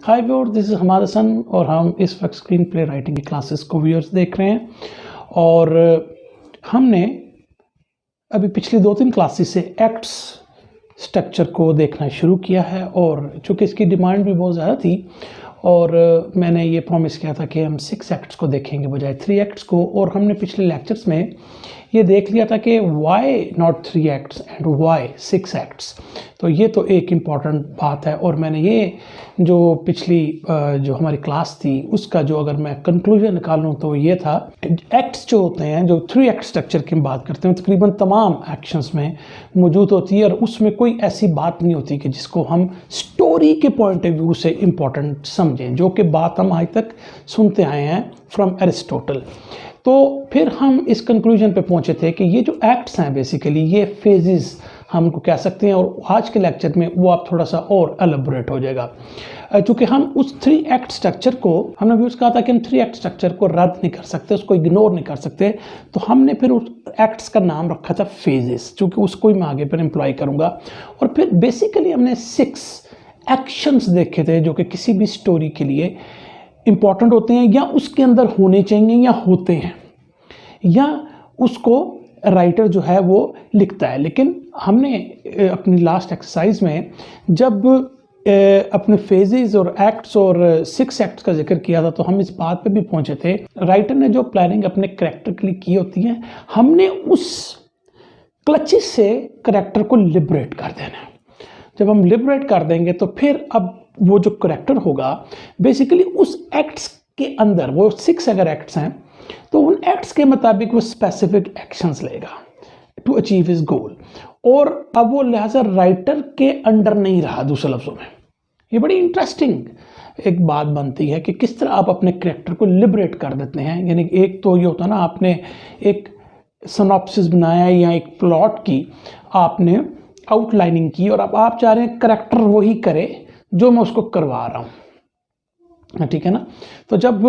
Hi viewers, this is हमारा सन और हम इस वक्त स्क्रीन प्ले राइटिंग की क्लासेस को व्यूअर्स देख रहे हैं। और हमने अभी पिछली 2-3 क्लासेस से एक्ट्स स्ट्रक्चर को देखना शुरू किया है और चूँकि इसकी डिमांड भी बहुत ज़्यादा थी और मैंने ये प्रॉमिस किया था कि हम 6 एक्ट्स को देखेंगे बजाय 3 एक्ट्स को। और हमने पिछले लेक्चर्स में ये देख लिया था कि why not 3 acts and why 6 acts. तो ये तो एक इम्पॉर्टेंट बात है। और मैंने ये जो पिछली जो हमारी क्लास थी उसका जो अगर मैं कंक्लूजन निकालूँ तो ये था, एक्ट्स जो होते हैं, जो 3 एक्ट स्ट्रक्चर की बात करते हैं, तकरीबन तमाम एक्शंस में मौजूद होती है और उसमें कोई ऐसी बात नहीं होती कि जिसको हम स्टोरी के पॉइंट ऑफ व्यू से इम्पॉर्टेंट समझें, जो कि बात हम आज तक सुनते आए हैं फ्रॉम एरिस्टोटल। तो फिर हम इस कंक्लूजन पे पहुंचे थे कि ये जो एक्ट्स हैं बेसिकली ये फेजेस हम उनको कह सकते हैं। और आज के लेक्चर में वो आप थोड़ा सा और एलेबोरेट हो जाएगा, चूँकि हम उस 3 एक्ट स्ट्रक्चर को, हमने भी कहा था कि हम 3 एक्ट स्ट्रक्चर को रद्द नहीं कर सकते, उसको इग्नोर नहीं कर सकते। तो हमने फिर उस एक्ट्स का नाम रखा था फेजेस, चूँकि उसको ही मैं आगे पर एम्प्लॉय करूँगा। और फिर बेसिकली हमने 6 एक्शंस देखे थे जो कि किसी भी स्टोरी के लिए इम्पॉर्टेंट होते हैं या उसके अंदर होने चाहिए या होते हैं, या उसको राइटर जो है वो लिखता है। लेकिन हमने अपनी लास्ट एक्सरसाइज में जब अपने फेजेस और एक्ट्स और 6 एक्ट्स का जिक्र किया था तो हम इस बात पे भी पहुंचे थे, राइटर ने जो प्लानिंग अपने कैरेक्टर के लिए की होती है, हमने उस क्लचेस से कैरेक्टर को लिबरेट कर देना है। जब हम लिबरेट कर देंगे तो फिर अब वो जो कैरेक्टर होगा बेसिकली उस एक्ट्स के अंदर, वो 6 अगर एक्ट्स हैं तो उन एक्ट्स के मुताबिक वो स्पेसिफिक एक्शंस लेगा टू अचीव हिज गोल। और अब वो लिहाजा राइटर के अंडर नहीं रहा। दूसरे लफ्ज़ों में ये बड़ी इंटरेस्टिंग एक बात बनती है कि किस तरह आप अपने कैरेक्टर को लिबरेट कर देते हैं। यानी एक तो ये होता है ना, आपने एक सिनॉप्सिस बनाया या एक प्लॉट की आपने आउटलाइनिंग की और अब आप चाह रहे हैं कैरेक्टर वही करे जो मैं उसको करवा रहा हूँ, ठीक है ना। तो जब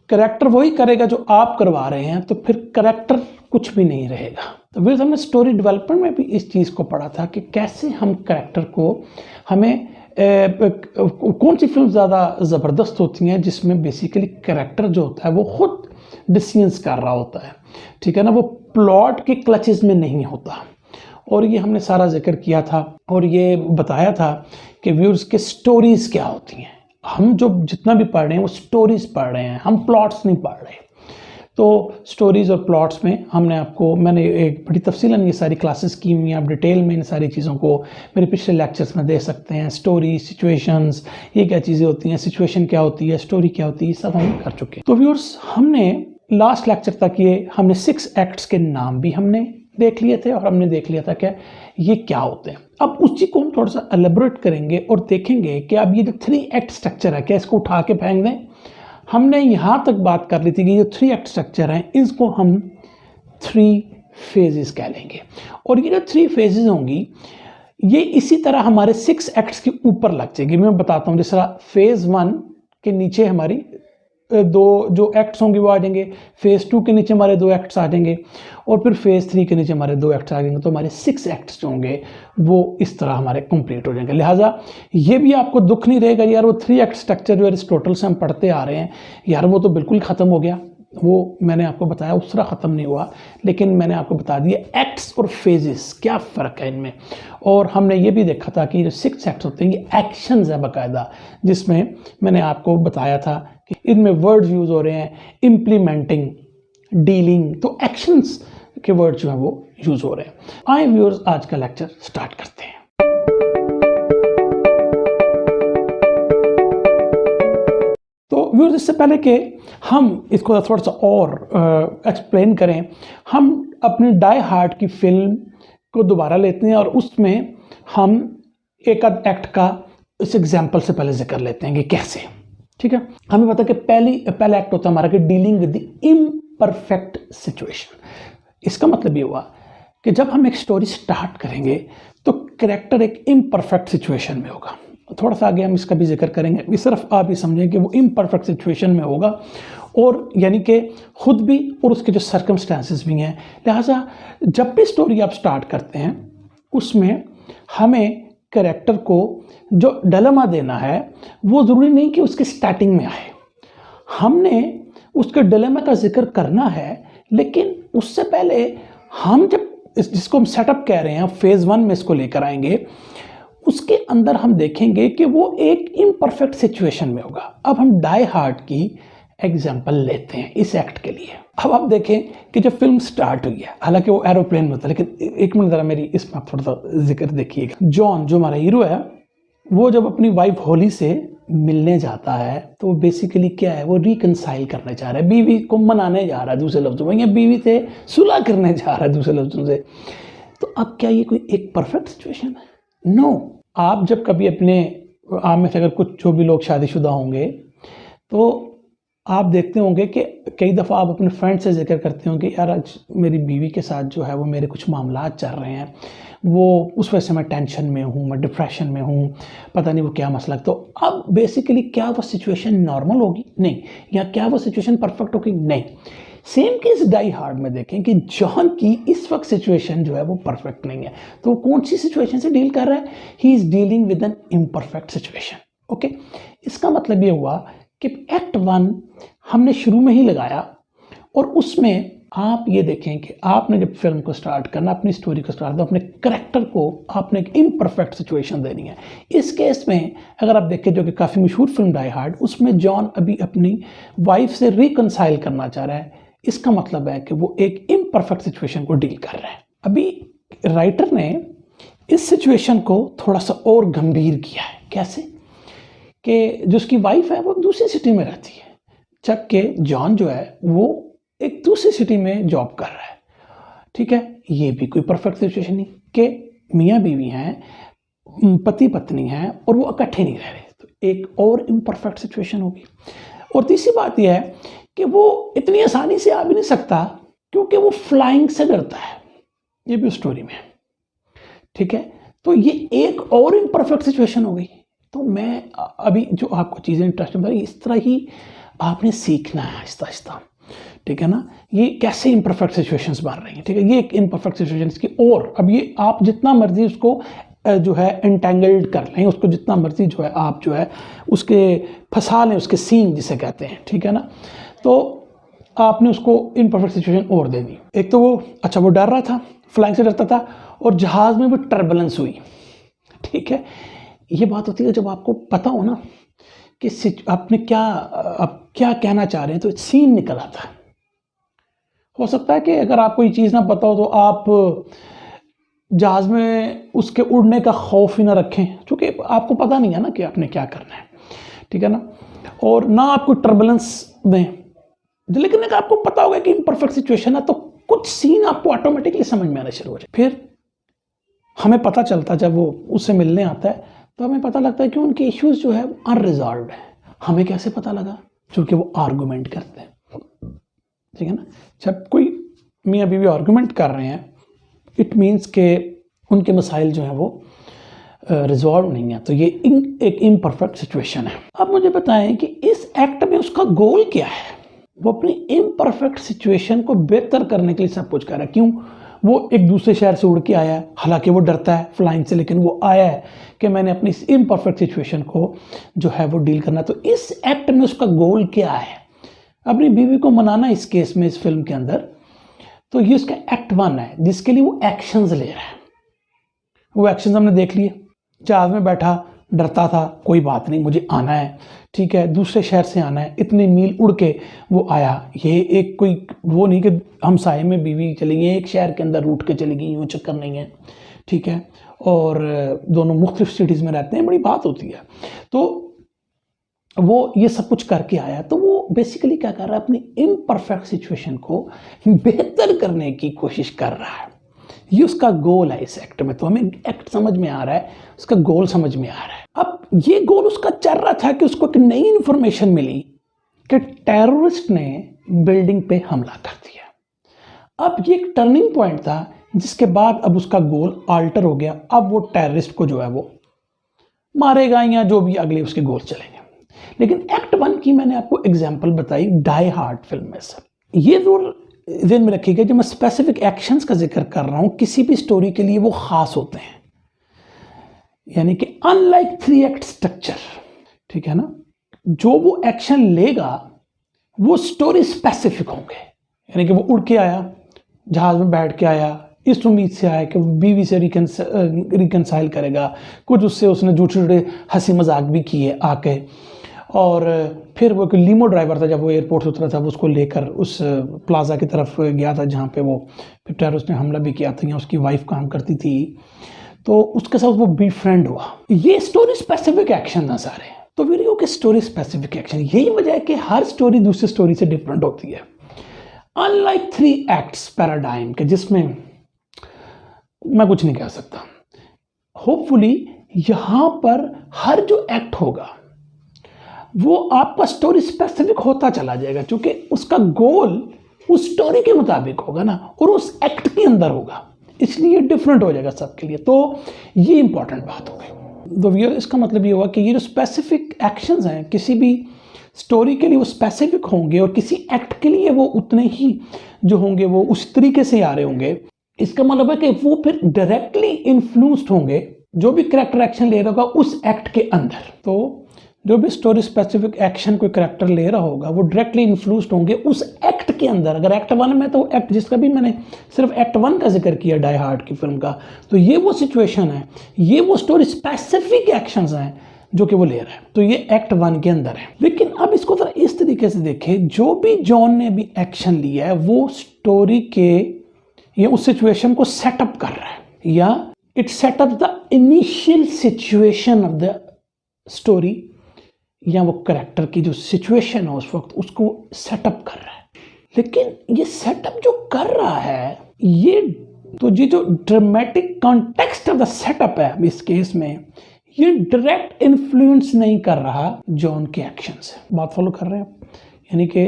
कैरेक्टर वही करेगा जो आप करवा रहे हैं तो फिर कैरेक्टर कुछ भी नहीं रहेगा। तो फिर हमने स्टोरी डेवलपमेंट में भी इस चीज़ को पढ़ा था कि कैसे हम कैरेक्टर को, हमें कौन सी फिल्म ज़्यादा ज़बरदस्त होती हैं जिसमें बेसिकली कैरेक्टर जो होता है वो खुद डिसीजंस कर रहा होता है, ठीक है ना, वो प्लॉट के क्लचेस में नहीं होता। और ये हमने सारा जिक्र किया था और ये बताया था कि व्यूअर्स के स्टोरीज़ क्या होती हैं। हम जो जितना भी पढ़ रहे हैं वो स्टोरीज़ पढ़ रहे हैं, हम प्लॉट्स नहीं पढ़ रहे। तो स्टोरीज़ और प्लॉट्स में मैंने एक बड़ी तफसीलन ये सारी क्लासेस की हुई हैं। आप डिटेल में इन सारी चीज़ों को मेरे पिछले लेक्चर्स में देख सकते हैं। स्टोरी, सिचुएशंस, ये क्या चीज़ें होती हैं, सिचुएशन क्या होती है, स्टोरी क्या होती है, सब हम कर चुके हैं। तो व्यूअर्स, हमने लास्ट लेक्चर तक हमने 6 एक्ट्स के नाम भी हमने देख लिए थे और हमने देख लिया था कि ये क्या होते हैं। अब उसी को हम थोड़ा सा एलेबोरेट करेंगे और देखेंगे कि अब ये जो 3 एक्ट स्ट्रक्चर है क्या इसको उठा के फेंक दें। हमने यहाँ तक बात कर ली थी कि ये 3 एक्ट स्ट्रक्चर हैं, इसको हम 3 फेजेस कह लेंगे। और ये जो 3 फेजेस होंगी ये इसी तरह हमारे 6 एक्ट्स के ऊपर लग जाएगी। मैं बताता हूँ, जिस तरह फेज़ 1 के नीचे हमारी 2 जो एक्ट्स होंगे वो आ जाएंगे, फेज़ 2 के नीचे हमारे 2 एक्ट्स आ जाएंगे और फिर फेज़ 3 के नीचे हमारे 2 एक्ट्स आ जाएंगे। तो हमारे 6 एक्ट्स जो होंगे वो इस तरह हमारे कंप्लीट हो जाएंगे। लिहाजा ये भी आपको दुख नहीं रहेगा यार वो 3 एक्ट स्ट्रक्चर जो एरिस्टोटल से हम पढ़ते आ रहे हैं यार वो तो बिल्कुल ख़त्म हो गया। वो मैंने आपको बताया उस तरह ख़त्म नहीं हुआ, लेकिन मैंने आपको बता दिया एक्ट्स और फेजेस क्या फ़र्क है इनमें। और हमने ये भी देखा था कि जो 6 एक्ट्स होते हैं ये एक्शंस है बाकायदा, जिसमें मैंने आपको बताया था कि इनमें वर्ड्स यूज़ हो रहे हैं, इम्प्लीमेंटिंग, डीलिंग, तो एक्शंस के वर्ड जो हैं वो यूज़ हो रहे हैं। आए व्यूअर्स, आज का लेक्चर स्टार्ट करते हैं। तो व्यूअर्स, इससे पहले कि हम इसको थोड़ा सा और एक्सप्लेन करें, हम अपनी डाई हार्ड की फिल्म को दोबारा लेते हैं और उसमें हम एक आध एक्ट का इस एग्जाम्पल से पहले जिक्र लेते हैं कि कैसे, ठीक है। हमें पता है कि पहला एक्ट होता है हमारा कि dealing with the imperfect situation. इसका मतलब ये हुआ कि जब हम एक स्टोरी स्टार्ट करेंगे तो कैरेक्टर एक इम्परफेक्ट सिचुएशन में होगा। थोड़ा सा आगे हम इसका भी जिक्र करेंगे। इस तरफ आप ये समझें कि वो इम्परफेक्ट सिचुएशन में होगा और यानी कि खुद भी और उसके जो सर्कमस्टेंसेस भी हैं। लिहाजा जब भी स्टोरी आप स्टार्ट करते हैं उसमें हमें कैरेक्टर को जो डिलेमा देना है वो ज़रूरी नहीं कि उसके स्टार्टिंग में आए। हमने उसके डिलेमा का जिक्र करना है, लेकिन उससे पहले हम जब जिसको हम सेटअप कह रहे हैं फेज़ 1 में इसको लेकर आएंगे, उसके अंदर हम देखेंगे कि वो एक इम्परफेक्ट सिचुएशन में होगा। अब हम डाई हार्ड की एग्जाम्पल लेते हैं इस एक्ट के लिए। अब आप देखें कि जब फिल्म स्टार्ट हुई है, हालांकि वो एरोप्लेन में होता है, लेकिन एक मिनट ज़रा मेरी इसमें आप थोड़ा सा जिक्र देखिएगा। जॉन जो हमारा हीरो है, वो जब अपनी वाइफ होली से मिलने जाता है तो वो बेसिकली क्या है, वो रिकनसाइल करने जा रहा है, बीवी को मनाने जा रहा है दूसरे लफ्ज़ों में, या बीवी से सुलह करने जा रहा है दूसरे लफ्ज़ों से। तो अब क्या ये कोई एक परफेक्ट सिचुएशन है? नो। आप जब कभी अपने आप में से अगर कुछ जो भी लोग शादीशुदा होंगे तो आप देखते होंगे कि कई दफ़ा आप अपने फ्रेंड से जिक्र करते होंगे, यार आज मेरी बीवी के साथ जो है वो मेरे कुछ मामलात चल रहे हैं, वो उस वजह से मैं टेंशन में हूँ, मैं डिप्रेशन में हूँ, पता नहीं वो क्या मसला। तो अब बेसिकली क्या वो सिचुएशन नॉर्मल होगी? नहीं। या क्या वो सिचुएशन परफेक्ट होगी? नहीं। सेम केस डाई हार्ड में देखें कि जॉन की इस वक्त सिचुएशन जो है वो परफेक्ट नहीं है। तो वो कौन सी सिचुएशन से डील कर रहा है? He is dealing with N imperfect situation. Okay, इसका मतलब ये हुआ कि एक्ट 1 हमने शुरू में ही लगाया, और उसमें आप ये देखें कि आपने जब फिल्म को स्टार्ट करना, अपनी स्टोरी को स्टार्ट करना, अपने करेक्टर को आपने एक इम्परफेक्ट सिचुएशन देनी है। इस केस में अगर आप देखें, जो कि काफ़ी मशहूर फिल्म डाई हार्ड, उसमें जॉन अभी अपनी वाइफ से रिकनसाइल करना चाह रहा है। इसका मतलब है कि वो एक इम्परफेक्ट सिचुएशन को डील कर रहा है। अभी राइटर ने इस सिचुएशन को थोड़ा सा और गंभीर किया है। कैसे? कि जो उसकी वाइफ है वो दूसरी सिटी में रहती है, जबकि जॉन जो है वो एक दूसरी सिटी में जॉब कर रहा है। ठीक है, ये भी कोई परफेक्ट सिचुएशन नहीं कि मियाँ बीवी हैं, पति पत्नी हैं और वो इकट्ठे नहीं रह रहे, तो एक और इम्परफेक्ट सिचुएशन होगी। और तीसरी बात यह है कि वो इतनी आसानी से आ भी नहीं सकता क्योंकि वो फ्लाइंग से डरता है, ये भी स्टोरी में। ठीक है, तो ये एक और इम्परफेक्ट सिचुएशन हो गई। तो मैं अभी जो आपको चीज़ें इंटरेस्टिंग बताई, इस तरह ही आपने सीखना है आहिस्ता आहिस्ता। ठीक है ना, ये कैसे इम्परफेक्ट सिचुएशंस बन रही हैं। ठीक है, ये एक इम्परफेक्ट सिचुएशन की, और अब ये आप जितना मर्जी उसको जो है एंटेंगल्ड कर लें, उसको जितना मर्जी जो है आप जो है उसके फंसा लें, उसके सीन जिसे कहते हैं। ठीक है ना, तो आपने उसको इम्परफेक्ट सिचुएशन और दे दी। एक तो वो अच्छा वो डर रहा था, फ्लाइंग से डरता था, और जहाज़ में वो टर्बुलेंस हुई। ठीक है, ये बात होती है जब आपको पता हो ना कि आपने आप क्या कहना चाह रहे हैं, तो सीन निकल आता है। हो सकता है कि अगर आपको ये चीज़ ना पता हो तो आप जहाज़ में उसके उड़ने का खौफ ही ना रखें, क्योंकि आपको पता नहीं है ना कि आपने क्या करना है। ठीक है ना, और ना आपको टर्बुलेंस दें, लेकिन अगर आपको पता होगा कि इम्परफेक्ट सिचुएशन है तो कुछ सीन आपको ऑटोमेटिकली समझ में आना शुरू हो जाए। फिर हमें पता चलता, जब वो उससे मिलने आता है तो हमें पता लगता है कि उनके इश्यूज जो है अनरिजॉल्व्ड है। हमें कैसे पता लगा? क्योंकि वो आर्गूमेंट करते हैं। ठीक है ना, जब कोई मियाँ बीवी आर्गूमेंट कर रहे हैं, इट मीन्स के उनके मसाइल जो हैं वो रिजॉल्व नहीं है, तो ये एक इम्परफेक्ट सिचुएशन है। अब मुझे बताएं कि इस एक्ट में उसका गोल क्या है? वो अपनी इम्परफेक्ट सिचुएशन को बेहतर करने के लिए सब कुछ कर रहा है। क्यों? वो एक दूसरे शहर से उड़ के आया है, हालांकि वो डरता है फ्लाइंग से, लेकिन वो आया है कि मैंने अपनी इस इम्परफेक्ट सिचुएशन को जो है वो डील करना। तो इस एक्ट में उसका गोल क्या है? अपनी बीवी को मनाना। इस केस में, इस फिल्म के अंदर, तो ये उसका एक्ट 1 है, जिसके लिए वो एक्शंस ले रहा है। वो एक्शंस हमने देख लिए। जहाज में बैठा, डरता था, कोई बात नहीं, मुझे आना है। ठीक है, दूसरे शहर से आना है, इतने मील उड़ के वो आया। ये एक कोई वो नहीं कि हमसाये में बीवी चली गई, एक शहर के अंदर रूट के चली गई, वो चक्कर नहीं है। ठीक है, और दोनों मुख्तलिफ सिटीज़ में रहते हैं, बड़ी बात होती है। तो वो ये सब कुछ करके आया, तो वो बेसिकली क्या कर रहा है? अपनी इम्परफेक्ट सिचुएशन को बेहतर करने की कोशिश कर रहा है। ये उसका गोल है इस एक्ट में। तो हमें एक्ट समझ में आ रहा है, उसका गोल समझ में आ रहा है। अब ये गोल उसका चल रहा था कि उसको एक नई इंफॉर्मेशन मिली कि टेररिस्ट ने बिल्डिंग पे हमला कर दिया। अब ये एक टर्निंग पॉइंट था, जिसके बाद अब उसका गोल आल्टर हो गया। अब वो टेररिस्ट को जो है वो मारेगा, या जो भी अगले उसके गोल चलेंगे। लेकिन एक्ट 1 की मैंने आपको एग्जाम्पल बताई डाई हार्ड फिल्म में से। ये जरूर ध्यान में रखिएगा, जब मैं स्पेसिफिक एक्शंस का जिक्र कर रहा हूँ, किसी भी स्टोरी के लिए वो खास होते हैं। यानी कि अनलाइक 3 एक्ट स्ट्रक्चर, ठीक है ना, जो वो एक्शन लेगा वो स्टोरी स्पेसिफिक होंगे। यानी कि वो उड़ के आया, जहाज में बैठ के आया, इस उम्मीद से आया कि वो बीवी से रिकनसाइल करेगा, कुछ उससे उसने झूठे झूठे हंसी मजाक भी किए आके, और फिर वो लीमो ड्राइवर था, जब वो एयरपोर्ट से उतरा था वो उसको लेकर उस प्लाजा की तरफ गया था जहाँ पे वो फिर टेररिस्ट ने हमला भी किया था, या उसकी वाइफ काम करती थी, तो उसके साथ वो बी फ्रेंड हुआ। ये स्टोरी स्पेसिफिक एक्शन है सारे। तो वीडियो के स्टोरी स्पेसिफिक एक्शन, यही वजह है कि हर स्टोरी दूसरी स्टोरी से डिफरेंट होती है। अनलाइक 3 एक्ट्स पैराडाइम के, जिसमें मैं कुछ नहीं कह सकता, होपफुली यहां पर हर जो एक्ट होगा वो आपका स्टोरी स्पेसिफिक होता चला जाएगा, क्योंकि उसका गोल उस स्टोरी के मुताबिक होगा ना, और उस एक्ट के अंदर होगा, इसलिए डिफरेंट हो जाएगा सबके लिए। तो ये इंपॉर्टेंट बात हो गई। तो व्यूअर, इसका मतलब ये हुआ कि ये जो स्पेसिफिक एक्शंस हैं किसी भी स्टोरी के लिए वो स्पेसिफिक होंगे, और किसी एक्ट के लिए वो उतने ही जो होंगे वो उस तरीके से आ रहे होंगे। इसका मतलब है कि वो फिर डायरेक्टली इन्फ्लुएंस्ड होंगे, जो भी करेक्टर एक्शन ले रहा होगा उस एक्ट के अंदर। तो जो भी स्टोरी स्पेसिफिक एक्शन कोई करेक्टर ले रहा होगा वो डायरेक्टली इन्फ्लुएंस्ड होंगे उस एक्ट के अंदर। अगर एक्ट 1 में, तो एक्ट जिसका भी मैंने सिर्फ एक्ट 1 का जिक्र किया डाई हार्ड की फिल्म का, तो ये वो सिचुएशन है, ये वो स्टोरी स्पेसिफिक एक्शंस हैं जो कि वो ले रहा है, तो ये एक्ट 1 के अंदर है। लेकिन अब इसको जरा इस तरीके से देखें, जो भी जॉन ने भी एक्शन लिया है वो स्टोरी के या उस सिचुएशन को सेटअप कर रहा है, या it setup the initial situation of the story, या वो करेक्टर की जो सिचुएशन है उस वक्त उसको सेटअप कर रहा है। लेकिन ये सेटअप जो कर रहा है, ये जो dramatic context of the setup है इस केस में, ये डायरेक्ट इन्फ्लुएंस नहीं कर रहा जॉन के एक्शन से। बात फॉलो कर रहे हैं? यानी कि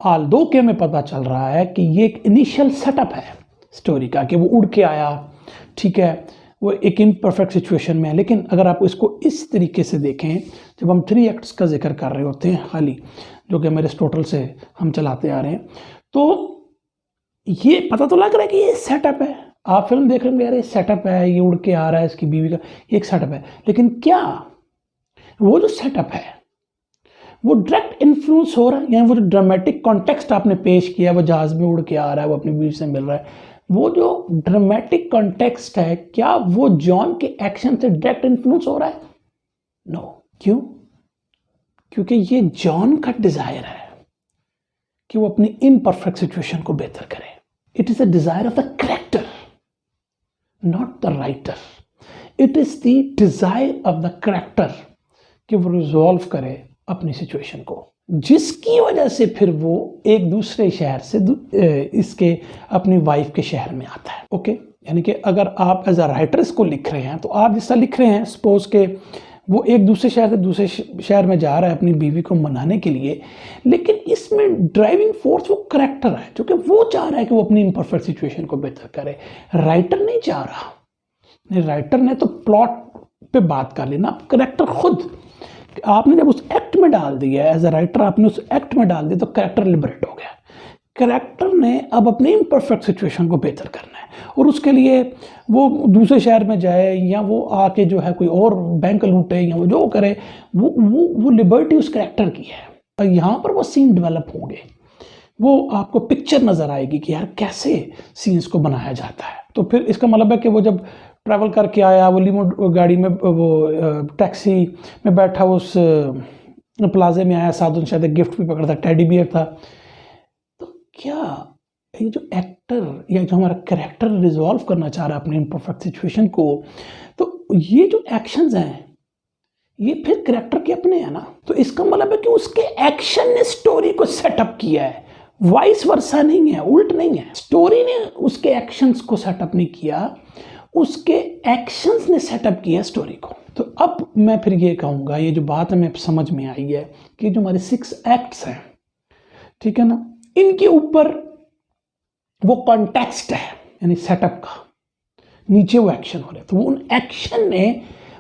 आल्दो के हमें पता चल रहा है कि ये एक इनिशियल सेटअप है स्टोरी का, कि वो उड़ के आया, ठीक है, वो एक इम्परफेक्ट सिचुएशन में है। लेकिन अगर आप इसको इस तरीके से देखें, जब हम 3 एक्ट्स का जिक्र कर रहे होते हैं खाली, जो कि हमारे टोटल से हम चलाते आ रहे हैं, तो ये पता तो लग रहा है कि ये सेटअप है। आप फिल्म देख रहे होंगे, यार ये सेटअप है, ये उड़ के आ रहा है, इसकी बीवी का एक सेटअप है। लेकिन क्या वो जो सेटअप है वो डायरेक्ट इन्फ्लुएंस हो रहा है, यानी वो जो ड्रामेटिक कॉन्टेक्स्ट आपने पेश किया, वो जहाज में उड़ के आ रहा है, वो अपनी बीवी से मिल रहा है, वो जो ड्रामेटिक कॉन्टेक्स्ट है, क्या वो जॉन के एक्शन से डायरेक्ट इन्फ्लुएंस हो रहा है? नो। क्यों? क्योंकि ये जॉन का डिजायर है कि वो अपनी इम्परफेक्ट सिचुएशन को बेहतर करे। It is a desire of the character, not the writer. It is the desire of the character कि वो रिजॉल्व करे अपनी सिचुएशन को, जिसकी वजह से फिर वो एक दूसरे शहर से इसके अपनी वाइफ के शहर में आता है। ओके, यानी कि अगर आप एज अ राइटर इसको लिख रहे हैं, तो आप जिस तरह लिख रहे हैं, सपोज के वो एक दूसरे शहर से दूसरे शहर में जा रहा है अपनी बीवी को मनाने के लिए, लेकिन इसमें ड्राइविंग फोर्स वो करेक्टर है, जो कि वो चाह रहा है कि वो अपनी इम्परफेक्ट सिचुएशन को बेहतर करे। राइटर नहीं चाह रहा। राइटर ने तो प्लॉट पे बात कर लेना, करेक्टर खुद आपने जब उस एक्ट में डाल दिया, एज अ राइटर आपने उस एक्ट में डाल दिया, तो कैरेक्टर लिबरेट हो गया। कैरेक्टर ने अब अपनी इम्परफेक्ट सिचुएशन को बेहतर करना है, और उसके लिए वो दूसरे शहर में जाए, या वो आके जो है कोई और बैंक लूटे, या वो जो करे, वो लिबर्टी उस कैरेक्टर की है। और यहाँ पर वो सीन डेवलप होंगे, वो आपको पिक्चर नज़र आएगी कि यार कैसे सीन्स को बनाया जाता है। तो फिर इसका मतलब है कि वो जब ट्रैवल करके आया, वो लीमो गाड़ी में, वो टैक्सी में बैठा, उस प्लाजे में आया, साथ शायद एक गिफ्ट भी पकड़ा था, टेडी बियर था। तो क्या ये जो एक्टर या जो हमारा कैरेक्टर रिजॉल्व करना चाह रहा है अपनी इम्परफेक्ट सिचुएशन को, तो ये जो एक्शंस हैं ये फिर कैरेक्टर के अपने हैं ना। तो इसका मतलब है कि उसके एक्शन ने स्टोरी को सेटअप किया है, वाइस वर्सा नहीं है, उल्ट नहीं है। स्टोरी ने उसके एक्शंस को सेटअप नहीं किया, उसके एक्शंस ने सेटअप किया स्टोरी को। तो अब मैं फिर ये कहूँगा, ये जो बात हमें समझ में आई है कि जो हमारे 6 एक्ट्स हैं, ठीक है ना, इनके ऊपर वो कॉन्टेक्स्ट है, यानी सेटअप का, नीचे वो एक्शन हो रहे, तो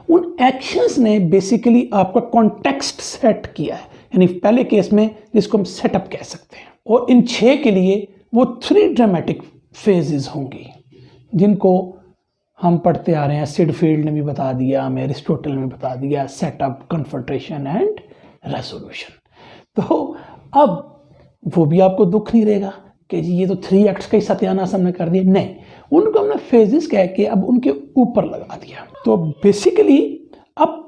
उन एक्शंस ने बेसिकली आपका कॉन्टेक्स्ट सेट किया है, यानी पहले केस में जिसको हम सेटअप कह सकते हैं। और इन 6 के लिए वो 3 ड्रामेटिक फेजेस होंगी, जिनको हम पढ़ते आ रहे हैं, सिड फील्ड ने भी बता दिया, हमें एरिस्टोटल ने बता दिया, सेटअप, कन्फ्रंटेशन एंड रेजोल्यूशन। तो अब वो भी आपको दुख नहीं रहेगा कि जी ये तो 3 एक्ट्स का ही सत्यानाश हमने कर दिया, नहीं, उनको हमने फेजेस कह के अब उनके ऊपर लगा दिया। तो बेसिकली अब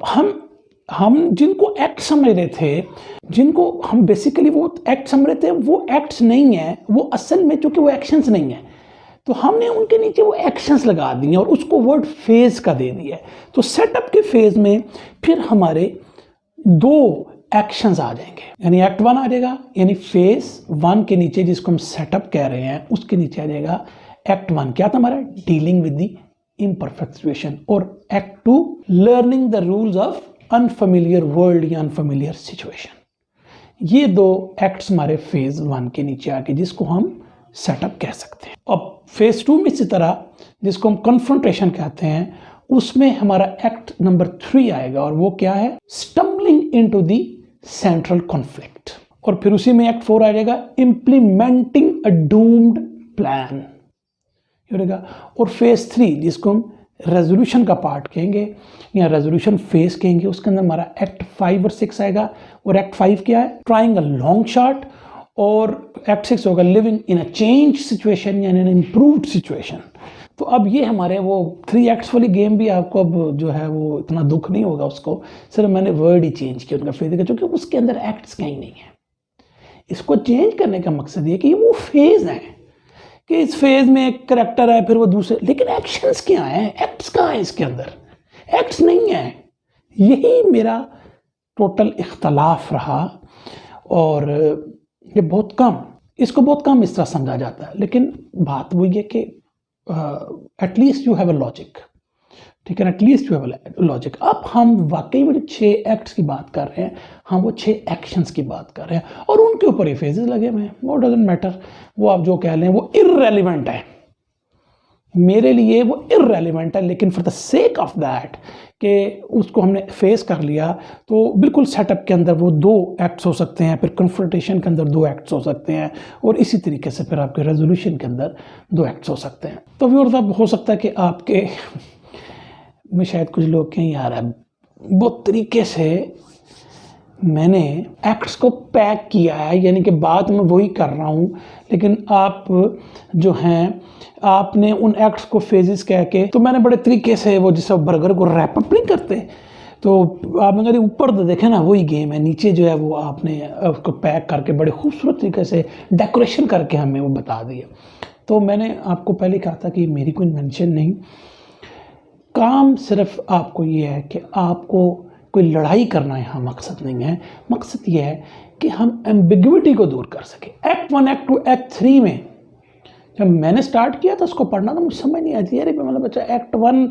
हम जिनको एक्ट समझ रहे थे, जिनको हम बेसिकली वो एक्ट समझ रहे थे, वो एक्ट्स नहीं है, वो असल में चूंकि वो एक्शंस नहीं है, तो हमने उनके नीचे वो एक्शंस लगा दिए और उसको वर्ड फेज का दे दिया। तो सेटअप के फेज में फिर हमारे 2 एक्शंस आ जाएंगे, यानी एक्ट 1 आ जाएगा, यानी फेज 1 के नीचे जिसको हम सेटअप कह रहे हैं उसके नीचे आ जाएगा एक्ट 1, क्या था हमारा, dealing with the imperfect situation, और act 2 learning the rules of unfamiliar world या अनफेमिलियर सिचुएशन। ये 2 एक्ट्स हमारे फेज 1 के नीचे आके जिसको हम सेटअप कह सकते हैं। अब फेज 2 में इसी तरह जिसको हम कन्फ्रंटेशन कहते हैं, उसमें हमारा एक्ट नंबर 3 आएगा, और वो क्या है, stumbling into the central conflict. और फिर उसी में एक्ट 4 आ जाएगा, इम्प्लीमेंटिंग अ डूम्ड प्लान। और फेज 3 जिसको हम रेजोल्यूशन का पार्ट कहेंगे या रेजोल्यूशन फेज कहेंगे, उसके अंदर हमारा एक्ट 5 और 6 आएगा। और एक्ट 5 क्या है, ट्राइंग अ लॉन्ग शॉट, और एक्ट 6 होगा living in a change situation यानी एन इम्प्रूव्ड सिचुएशन। तो अब ये हमारे वो 3 एक्ट्स वाली गेम भी आपको अब जो है वो इतना दुख नहीं होगा उसको, सिर्फ मैंने वर्ड ही चेंज किया उनका फेज का, क्योंकि उसके अंदर एक्ट्स कहीं नहीं है। इसको चेंज करने का मकसद ये कि ये वो फेज है कि इस फेज में एक करेक्टर है, फिर वो दूसरे, लेकिन एक्शंस क्या हैं, एक्ट्स कहाँ हैं इसके अंदर, एक्ट्स नहीं है। यही मेरा टोटल इख्तलाफ रहा, और ये बहुत कम, इसको बहुत कम इस तरह समझा जाता है। लेकिन बात वही है कि at least you have a logic, ठीक है ना, at least you have a logic. अब हम वाकई में 6 एक्ट्स की बात कर रहे हैं, हम वो 6 एक्शंस की बात कर रहे हैं, और उनके ऊपर ये फेजेस लगे हुए हैं। वो डजंट मैटर, वो आप जो कह लें वो इररेलेवेंट है, मेरे लिए वो इररेलेवेंट है, लेकिन for the sake of that कि उसको हमने फेस कर लिया, तो बिल्कुल सेटअप के अंदर वो 2 एक्ट्स हो सकते हैं, फिर कन्फ्रंटेशन के अंदर 2 एक्ट्स हो सकते हैं, और इसी तरीके से फिर आपके रेजोल्यूशन के अंदर 2 एक्ट्स हो सकते हैं। तो व्यूअर्स, अब हो सकता है कि आपके में शायद कुछ लोग कहें यार बहुत तरीके से मैंने एक्ट्स को पैक किया है, यानी कि बात मैं वही कर रहा हूँ, लेकिन आप जो हैं आपने उन एक्ट्स को फेजेस कह के, तो मैंने बड़े तरीके से वो जिस बर्गर को रैप अप नहीं करते, तो आप अगर ऊपर तो देखें ना वही गेम है, नीचे जो है वो आपने उसको पैक करके बड़े खूबसूरत तरीके से डेकोरेशन करके हमें वो बता दिया। तो मैंने आपको पहले कहा था कि मेरी कोई इन्वेंशन नहीं, काम सिर्फ आपको ये है कि आपको कोई लड़ाई करना यहाँ मकसद नहीं है, मकसद ये है कि हम एम्बिग्विटी को दूर कर सके। एक्ट 1, एक्ट 2, एक्ट 3 में जब मैंने स्टार्ट किया था उसको पढ़ना, तो मुझे समझ नहीं आती यार, मतलब बच्चा एक्ट 1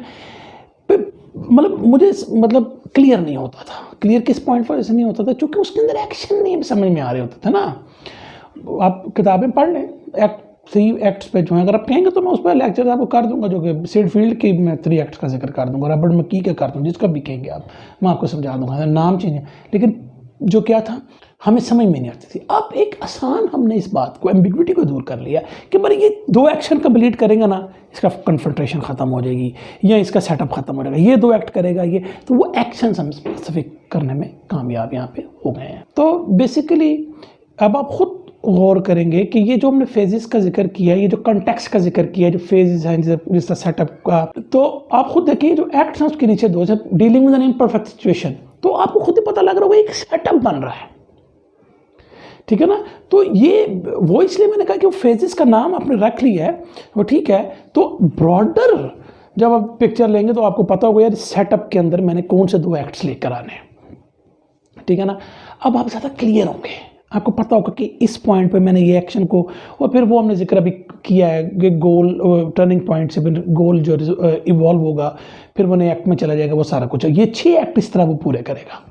पे मतलब मुझे मतलब क्लियर नहीं होता था। क्लियर किस पॉइंट पर ऐसे नहीं होता था, क्योंकि उसके अंदर एक्शन नहीं समझ में आ रहे होते थे ना। आप किताबें पढ़ लें, एक्ट 3 एक्ट्स पे जो है, अगर आप कहेंगे तो मैं उस पर लेक्चर आपको कर दूंगा, जो कि सीड फील्ड की मैं 3 एक्ट्स का जिक्र कर दूंगा, रबर्ट मैकी का कर दूंगा, जिसका भी कहेंगे आप मैं आपको समझा दूंगा, नाम चेंज है, लेकिन जो क्या था हमें समझ में नहीं आती थी। अब एक आसान हमने इस बात को, एम्बिग्विटी को दूर कर लिया कि भाई ये 2 एक्शन कंप्लीट करेंगे ना, इसका कन्फ्रंटेशन खत्म हो जाएगी या इसका सेटअप खत्म हो जाएगा, ये 2 एक्ट करेगा ये, तो वो एक्शन हम स्पेसिफिक करने में कामयाब यहाँ पे हो गए हैं। तो बेसिकली अब आप खुद गौर करेंगे कि ये जो हमने फेजेस का जिक्र किया, ये जो कॉन्टेक्स्ट का जिक्र किया, जो फेजेस हैं जिसका सेटअप का, तो आप खुद देखिए जो एक्ट्स हैं उसके नीचे 2, जब dealing with N imperfect situation, तो आपको खुद ही पता लग रहा होगा एक सेटअप बन रहा है, ठीक है ना। तो ये वो इसलिए मैंने कहा कि वो फेजेस का नाम आपने रख लिया है वो ठीक है। तो ब्रॉडर जब आप पिक्चर लेंगे तो आपको पता होगा यार सेटअप के अंदर मैंने कौन से 2 एक्ट्स लेकर आने हैं, ठीक है ना। अब आप ज़्यादा क्लियर होंगे, आपको पता होगा कि इस पॉइंट पे मैंने ये एक्शन को, और फिर वो हमने जिक्र अभी किया है कि गोल टर्निंग पॉइंट से फिर गोल जो इवॉल्व होगा, फिर वो नए एक्ट में चला जाएगा, वो सारा कुछ है। ये 6 एक्ट इस तरह वो पूरे करेगा,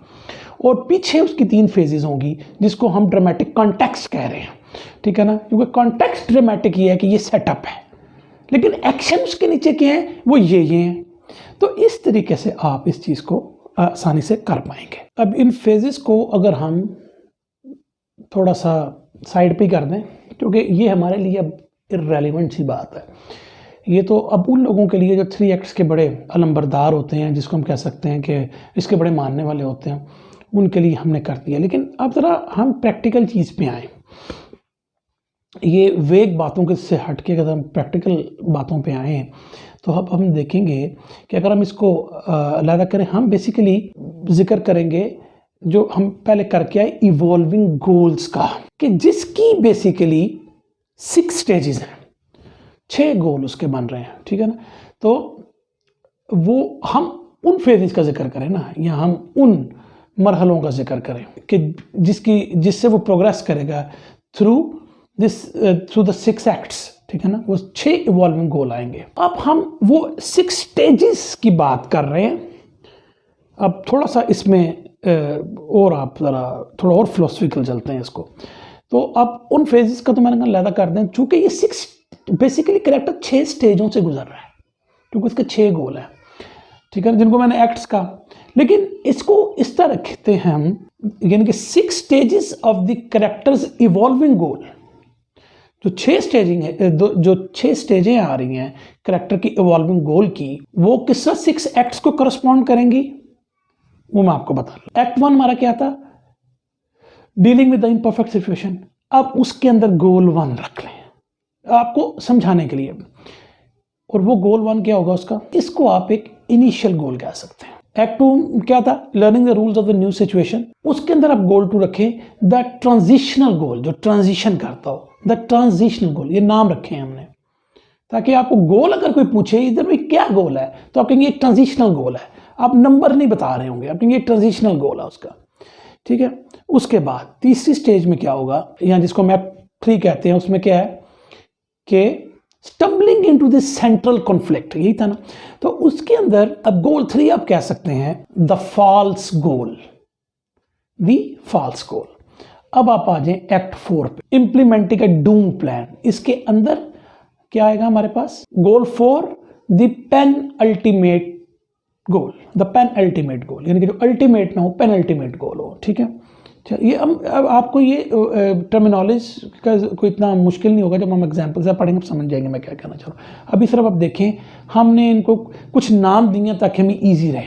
और पीछे उसकी 3 फेजेस होंगी जिसको हम ड्रामेटिक कॉन्टेक्स्ट कह रहे हैं, ठीक है ना, क्योंकि कॉन्टेक्स्ट ड्रामेटिक ये है कि ये सेटअप है, लेकिन एक्शन उसके नीचे क्या है, वो ये हैं। तो इस तरीके से आप इस चीज़ को आसानी से कर पाएंगे। अब इन फेजेस को अगर हम थोड़ा सा साइड पे कर दें, क्योंकि ये हमारे लिए अब इर्रेलेवेंट सी बात है, ये तो अब उन लोगों के लिए जो 3 एक्ट्स के बड़े अलंबरदार होते हैं, जिसको हम कह सकते हैं कि इसके बड़े मानने वाले होते हैं, उनके लिए हमने कर दिया। लेकिन अब ज़रा हम प्रैक्टिकल चीज़ पे आएँ, ये वेग बातों के से हट के अगर हम प्रैक्टिकल बातों पे आएँ तो अब हम देखेंगे कि अगर हम इसको अलग करें, हम बेसिकली जिक्र करेंगे जो हम पहले करके आए इवॉल्विंग गोल्स का, कि जिसकी बेसिकली 6 स्टेजेस हैं, 6 गोल उसके बन रहे हैं, ठीक है ना। तो वो हम उन फेजेस का जिक्र करें ना, या हम उन मरहलों का जिक्र करें कि जिससे वो प्रोग्रेस करेगा थ्रू द 6 एक्ट्स, ठीक है ना। वो 6 इवॉल्विंग गोल आएंगे। अब हम वो 6 स्टेजेस की बात कर रहे हैं। अब थोड़ा सा इसमें और आप ज़रा थोड़ा और फिलोसफिकल चलते हैं इसको। तो अब उन फेजेस का तो मैंने कहा लहदा कर दें, चूँकि ये 6 बेसिकली कैरेक्टर 6 स्टेजों से गुजर रहा है, क्योंकि इसके 6 गोल हैं, ठीक है, जिनको मैंने एक्ट्स कहा। लेकिन इसको इस तरह रखते हैं हम, यानी कि 6 stages of the characters evolving goal. जो 6 स्टेजिंग है, जो 6 स्टेजें आ रही हैं कैरेक्टर की इवॉल्विंग गोल की, वो किस 6 एक्ट्स को करस्पॉन्ड करेंगी, वो मैं आपको बता रहा हूं। एक्ट 1 हमारा क्या था, dealing with the imperfect situation. अब उसके अंदर गोल 1 रख लें आपको समझाने के लिए, और वो गोल 1 क्या होगा उसका, इसको आप एक इनिशियल गोल कह सकते हैं। एक्ट 2 क्या था, learning the rules of the new situation. उसके अंदर आप गोल 2 रखें द ट्रांजिशनल गोल, जो ट्रांजिशन करता हो, द ट्रांजिशनल गोल, ये नाम रखे हैं हमने, ताकि आपको गोल अगर कोई पूछे इधर में क्या गोल है, तो आप कहेंगे एक ट्रांजिशनल गोल है। आप नंबर नहीं बता रहे होंगे, आप कहेंगे ट्रांजिशनल गोल है उसका, ठीक है। उसके बाद तीसरी स्टेज में क्या होगा, या जिसको मैप 3 कहते हैं, उसमें क्या है कि stumbling into the central conflict, यही था ना। तो उसके अंदर अब गोल 3 आप कह सकते हैं the false goal, the false goal. अब आप आ जाएं एक्ट 4 पे, इम्प्लीमेंटिंग अ डूम प्लान। इसके अंदर क्या आएगा हमारे पास, goal 4 the penultimate goal, the penultimate goal, यानी कि जो अल्टीमेट ना हो, पेन अल्टीमेट गोल हो, ठीक है। ये अब आपको ये टर्मिनोलॉजी का कोई इतना मुश्किल नहीं होगा, जब हम एग्जाम्पल से पढ़ेंगे समझ जाएंगे मैं क्या कहना चाह रहा हूँ। अभी सिर्फ आप देखें, हमने इनको कुछ नाम दिए ताकि हमें ईजी रहे।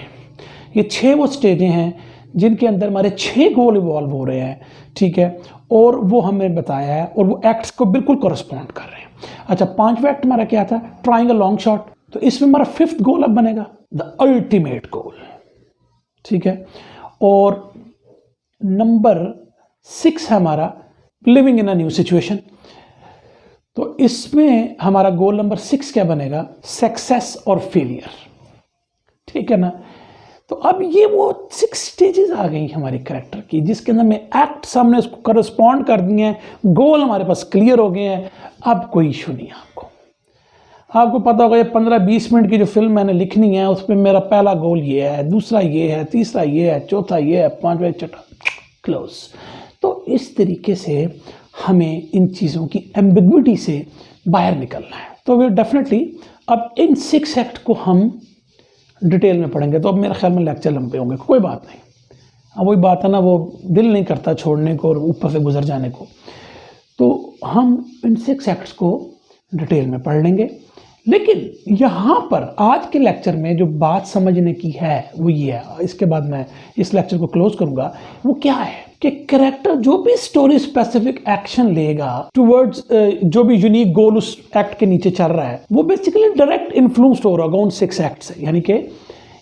ये 6 वो स्टेजें हैं जिनके अंदर हमारे 6 गोल इवॉल्व हो रहे हैं, ठीक है, और वो हमें बताया है, और वो एक्ट्स को बिल्कुल कॉरस्पॉन्ड कर रहे हैं। अच्छा, 5वां एक्ट हमारा क्या था, ट्राइंग अ लॉन्ग शॉट। तो इसमें हमारा 5th गोल अब बनेगा द अल्टीमेट गोल, ठीक है। और नंबर 6 है हमारा living in a new situation. तो इसमें हमारा गोल नंबर 6 क्या बनेगा, सक्सेस और फेलियर, ठीक है ना। तो अब ये वो 6 स्टेजेस आ गई हमारे कैरेक्टर की, जिसके अंदर में एक्ट सामने उसको करस्पॉन्ड कर दिए हैं, गोल हमारे पास क्लियर हो गए हैं। अब कोई इशू नहीं है आपको पता होगा ये 15-20 मिनट की जो फिल्म मैंने लिखनी है, उसमें मेरा पहला गोल ये है, दूसरा ये है, तीसरा ये है, चौथा ये है, 5वां छठा क्लोज। तो इस तरीके से हमें इन चीज़ों की एम्बिग्विटी से बाहर निकलना है। तो वे डेफिनेटली अब इन 6 एक्ट को हम डिटेल में पढ़ेंगे, तो अब मेरे ख्याल में लेक्चर लंबे होंगे, कोई बात नहीं। अब वही बात है ना, वो दिल नहीं करता छोड़ने को और ऊपर से गुजर जाने को। तो हम इन 6 एक्ट्स को डिटेल में पढ़ लेंगे। लेकिन यहाँ पर आज के लेक्चर में जो बात समझने की है वो ये है, इसके बाद मैं इस लेक्चर को क्लोज करूँगा। वो क्या है कि कैरेक्टर जो भी स्टोरी स्पेसिफिक एक्शन लेगा टुवर्ड्स जो भी यूनिक गोल उस एक्ट के नीचे चल रहा है, वो बेसिकली डायरेक्ट इन्फ्लुएंस्ड हो रहा होगा उन 6 एक्ट से। यानी कि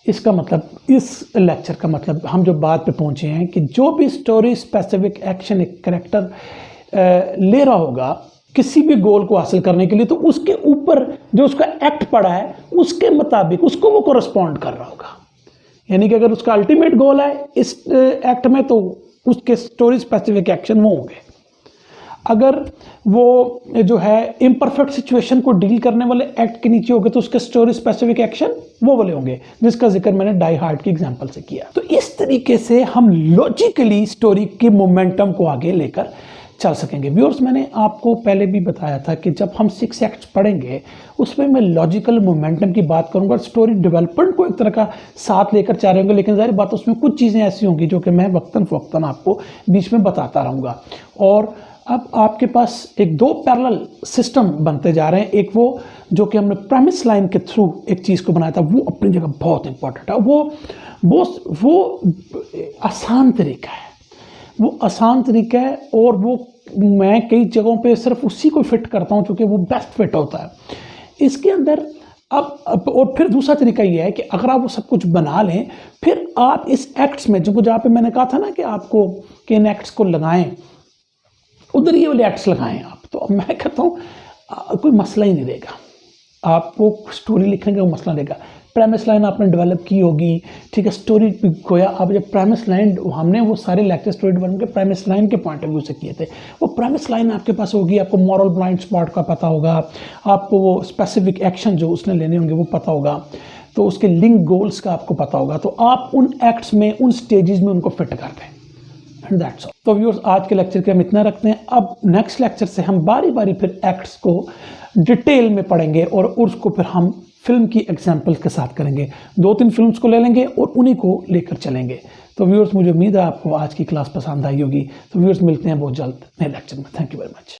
इसका मतलब, इस लेक्चर का मतलब, हम जो बात पे पहुंचे हैं कि जो भी स्टोरी स्पेसिफिक एक्शन एक कैरेक्टर ले रहा होगा किसी भी गोल को हासिल करने के लिए, तो उसके ऊपर जो उसका एक्ट पड़ा है उसके मुताबिक उसको वो कोरस्पॉन्ड कर रहा होगा। यानी कि अगर उसका अल्टीमेट गोल है इस एक्ट में, तो उसके स्टोरी स्पेसिफिक एक्शन वो होंगे। अगर वो जो है इम्परफेक्ट सिचुएशन को डील करने वाले एक्ट के नीचे होंगे, तो उसके स्टोरी स्पेसिफिक एक्शन वो वाले होंगे, जिसका जिक्र मैंने डाई हार्ड की एग्जांपल से किया। तो इस तरीके से हम लॉजिकली स्टोरी के मोमेंटम को आगे लेकर चल सकेंगे। व्यूअर्स, मैंने आपको पहले भी बताया था कि जब हम 6 एक्ट्स पढ़ेंगे उसमें मैं लॉजिकल मोमेंटम की बात करूंगा, स्टोरी डेवलपमेंट को एक तरह का साथ लेकर चल रहे होंगे। लेकिन जाहिर बात उसमें कुछ चीज़ें ऐसी होंगी जो कि मैं वक्तन फ़वक्तन आपको बीच में बताता रहूँगा। और अब आपके पास एक दो पैरेलल सिस्टम बनते जा रहे हैं। एक वो जो कि हमने प्रेमिस लाइन के थ्रू एक चीज़ को बनाया था, वो अपनी जगह बहुत इंपॉर्टेंट है। वो आसान तरीका है, वो आसान तरीका है, और वो मैं कई जगहों पे सिर्फ उसी को फिट करता हूँ क्योंकि वो बेस्ट फिट होता है इसके अंदर। अब और फिर दूसरा तरीका ये है कि अगर आप वो सब कुछ बना लें, फिर आप इस एक्ट्स में, जो जहाँ पे मैंने कहा था ना कि आपको कि इन एक्ट्स को लगाएं, उधर ये वाले एक्ट्स लगाएं आप, तो अब मैं कहता हूँ कोई मसला ही नहीं रहेगा। आपको स्टोरी लिखेंगे वो मसला रहेगा। प्रेमिस लाइन आपने डेवलप की होगी, ठीक है, स्टोरी गोया आप जब प्रेमिस लाइन, हमने वो सारे लेक्चर स्टोरी डेवलपमेंट के प्रेमिस लाइन के पॉइंट ऑफ व्यू से किए थे। वो प्रेमिस लाइन आपके पास होगी, आपको मॉरल ब्लाइंड स्पॉट का पता होगा, आपको वो स्पेसिफिक एक्शन जो उसने लेने होंगे वो पता होगा, तो उसके लिंक गोल्स का आपको पता होगा, तो आप उन एक्ट्स में, उन स्टेजेस में उनको फिट कर दें। And that's all. तो व्यूअर्स, आज के लेक्चर के हम इतना रखते हैं। अब नेक्स्ट लेक्चर से हम बारी बारी फिर एक्ट्स को डिटेल में पढ़ेंगे और उसको फिर हम फिल्म की एग्जाम्पल के साथ करेंगे। 2-3 फिल्म्स को ले लेंगे और उन्हीं को लेकर चलेंगे। तो व्यूअर्स, मुझे उम्मीद है आपको आज की क्लास पसंद आई होगी। तो व्यूअर्स, मिलते हैं बहुत जल्द नए लेक्चर में। Thank you very much.